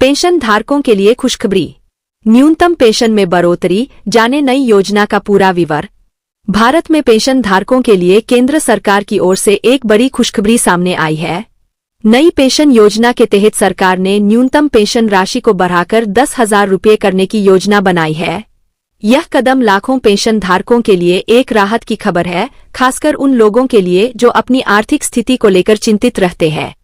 Pension धारकों के लिए खुशखबरी। न्यूनतम पेंशन में बढ़ोतरी, जाने नई योजना का पूरा विवरण। भारत में पेंशन धारकों के लिए केंद्र सरकार की ओर से एक बड़ी खुशखबरी सामने आई है। नई पेंशन योजना के तहत सरकार ने न्यूनतम पेंशन राशि को बढ़ाकर 10,000 रुपये करने की योजना बनाई है। यह कदम लाखों पेंशन धारकों के लिए एक राहत की खबर है, खासकर उन लोगों के लिए जो अपनी आर्थिक स्थिति को लेकर चिंतित रहते हैं।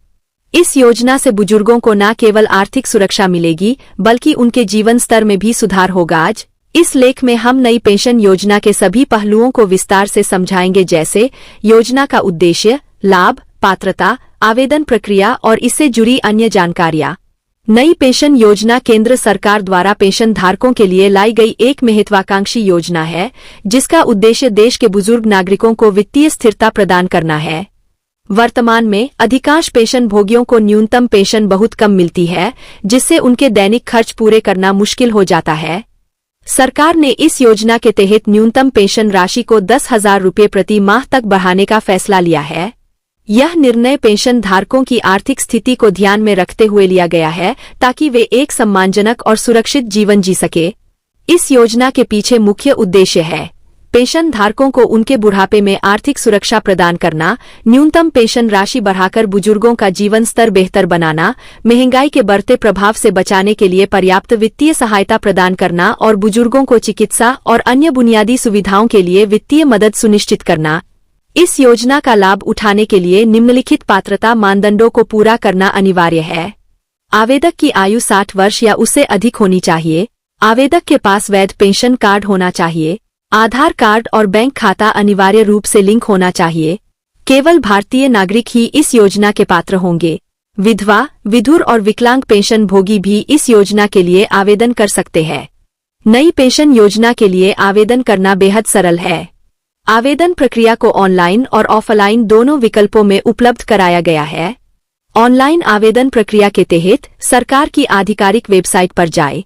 इस योजना से बुजुर्गों को न केवल आर्थिक सुरक्षा मिलेगी, बल्कि उनके जीवन स्तर में भी सुधार होगा। आज इस लेख में हम नई पेंशन योजना के सभी पहलुओं को विस्तार से समझाएंगे, जैसे योजना का उद्देश्य, लाभ, पात्रता, आवेदन प्रक्रिया और इससे जुड़ी अन्य जानकारियां। नई पेंशन योजना केंद्र सरकार द्वारा पेंशन धारकों के लिए लाई गई एक महत्वाकांक्षी योजना है, जिसका उद्देश्य देश के बुजुर्ग नागरिकों को वित्तीय स्थिरता प्रदान करना है। वर्तमान में अधिकांश पेंशन भोगियों को न्यूनतम पेंशन बहुत कम मिलती है, जिससे उनके दैनिक खर्च पूरे करना मुश्किल हो जाता है। सरकार ने इस योजना के तहत न्यूनतम पेंशन राशि को 10,000 रुपये प्रति माह तक बढ़ाने का फैसला लिया है। यह निर्णय पेंशन धारकों की आर्थिक स्थिति को ध्यान में रखते हुए लिया गया है, ताकि वे एक सम्मानजनक और सुरक्षित जीवन जी सके। इस योजना के पीछे मुख्य उद्देश्य है पेंशन धारकों को उनके बुढ़ापे में आर्थिक सुरक्षा प्रदान करना, न्यूनतम पेंशन राशि बढ़ाकर बुजुर्गों का जीवन स्तर बेहतर बनाना, महंगाई के बढ़ते प्रभाव से बचाने के लिए पर्याप्त वित्तीय सहायता प्रदान करना और बुजुर्गों को चिकित्सा और अन्य बुनियादी सुविधाओं के लिए वित्तीय मदद सुनिश्चित करना। इस योजना का लाभ उठाने के लिए निम्नलिखित पात्रता मानदंडों को पूरा करना अनिवार्य है। आवेदक की आयु 60 वर्ष या उससे अधिक होनी चाहिए। आवेदक के पास वैध पेंशन कार्ड होना चाहिए। आधार कार्ड और बैंक खाता अनिवार्य रूप से लिंक होना चाहिए। केवल भारतीय नागरिक ही इस योजना के पात्र होंगे। विधवा, विधुर और विकलांग पेंशन भोगी भी इस योजना के लिए आवेदन कर सकते हैं। नई पेंशन योजना के लिए आवेदन करना बेहद सरल है। आवेदन प्रक्रिया को ऑनलाइन और ऑफलाइन दोनों विकल्पों में उपलब्ध कराया गया है। ऑनलाइन आवेदन प्रक्रिया के तहत सरकार की आधिकारिक वेबसाइट पर जाएं।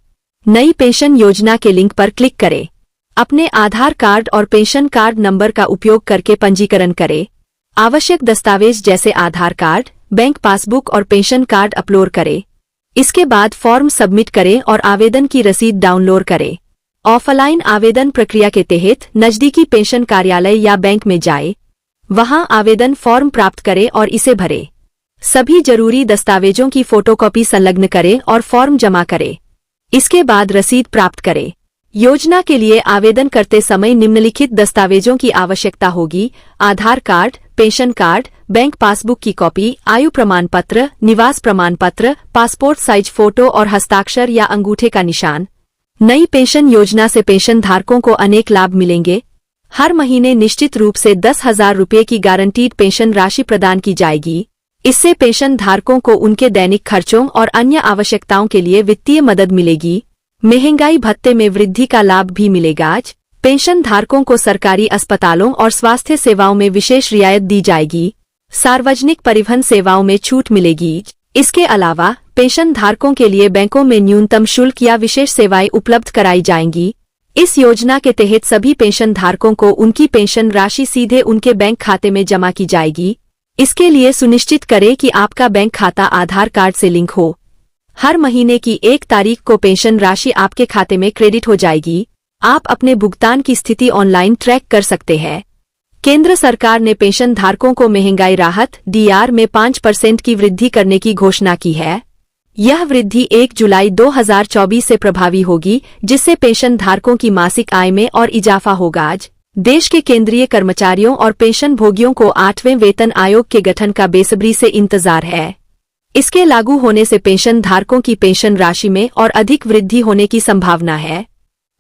नई पेंशन योजना के लिंक पर क्लिक करें। अपने आधार कार्ड और पेंशन कार्ड नंबर का उपयोग करके पंजीकरण करें। आवश्यक दस्तावेज जैसे आधार कार्ड, बैंक पासबुक और पेंशन कार्ड अपलोड करें। इसके बाद फॉर्म सबमिट करें और आवेदन की रसीद डाउनलोड करें। ऑफलाइन आवेदन प्रक्रिया के तहत नजदीकी पेंशन कार्यालय या बैंक में जाएं। वहां आवेदन फॉर्म प्राप्त करें और इसे भरें। सभी जरूरी दस्तावेजों की फोटोकॉपी संलग्न करें और फॉर्म जमा करें। इसके बाद रसीद प्राप्त करें। योजना के लिए आवेदन करते समय निम्नलिखित दस्तावेजों की आवश्यकता होगी: Aadhaar card, pension card, bank passbook की कॉपी, आयु प्रमाण पत्र, निवास प्रमाण पत्र, पासपोर्ट साइज फोटो और हस्ताक्षर या अंगूठे का निशान। नई पेंशन योजना से पेंशन धारकों को अनेक लाभ मिलेंगे। हर महीने निश्चित रूप से 10,000 रुपये की गारंटीड पेंशन राशि प्रदान की जाएगी। इससे पेंशन धारकों को उनके दैनिक खर्चों और अन्य आवश्यकताओं के लिए वित्तीय मदद मिलेगी। महंगाई भत्ते में वृद्धि का लाभ भी मिलेगा। आज पेंशन धारकों को सरकारी अस्पतालों और स्वास्थ्य सेवाओं में विशेष रियायत दी जाएगी। सार्वजनिक परिवहन सेवाओं में छूट मिलेगी। इसके अलावा पेंशन धारकों के लिए बैंकों में न्यूनतम शुल्क या विशेष सेवाएं उपलब्ध कराई जाएंगी। इस योजना के तहत सभी पेंशन धारकों को उनकी पेंशन राशि सीधे उनके बैंक खाते में जमा की जाएगी। इसके लिए सुनिश्चित करें कि आपका बैंक खाता आधार कार्ड से लिंक हो। हर महीने की 1 तारीख को पेंशन राशि आपके खाते में क्रेडिट हो जाएगी। आप अपने भुगतान की स्थिति ऑनलाइन ट्रैक कर सकते हैं। केंद्र सरकार ने पेंशन धारकों को महंगाई राहत (डीआर) में 5% की वृद्धि करने की घोषणा की है। यह वृद्धि 1 जुलाई 2024 से प्रभावी होगी, जिससे पेंशन धारकों की मासिक आय में और इजाफा होगा। आज देश के केंद्रीय कर्मचारियों और पेंशन भोगियों को 8वें वेतन आयोग के गठन का बेसब्री से इंतजार है। इसके लागू होने से पेंशन धारकों की पेंशन राशि में और अधिक वृद्धि होने की संभावना है।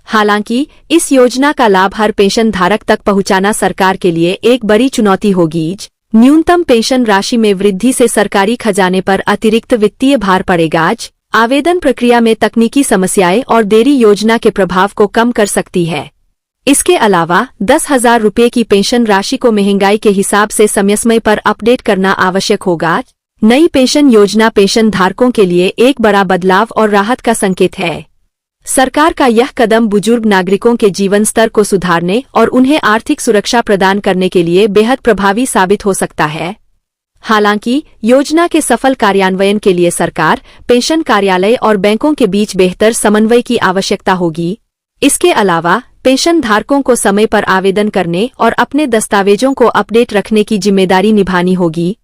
हालांकि इस योजना का लाभ हर पेंशन धारक तक पहुंचाना सरकार के लिए एक बड़ी चुनौती होगी। न्यूनतम पेंशन राशि में वृद्धि से सरकारी खजाने पर अतिरिक्त वित्तीय भार पड़ेगा। आज आवेदन प्रक्रिया में तकनीकी समस्याएं और देरी योजना के प्रभाव को कम कर सकती है। इसके अलावा 10,000 रुपये की पेंशन राशि को महंगाई के हिसाब से समय पर अपडेट करना आवश्यक होगा। नई पेंशन योजना पेंशन धारकों के लिए एक बड़ा बदलाव और राहत का संकेत है। सरकार का यह कदम बुजुर्ग नागरिकों के जीवन स्तर को सुधारने और उन्हें आर्थिक सुरक्षा प्रदान करने के लिए बेहद प्रभावी साबित हो सकता है। हालांकि योजना के सफल कार्यान्वयन के लिए सरकार, पेंशन कार्यालय और बैंकों के बीच बेहतर समन्वय की आवश्यकता होगी। इसके अलावा पेंशन धारकों को समय पर आवेदन करने और अपने दस्तावेजों को अपडेट रखने की जिम्मेदारी निभानी होगी।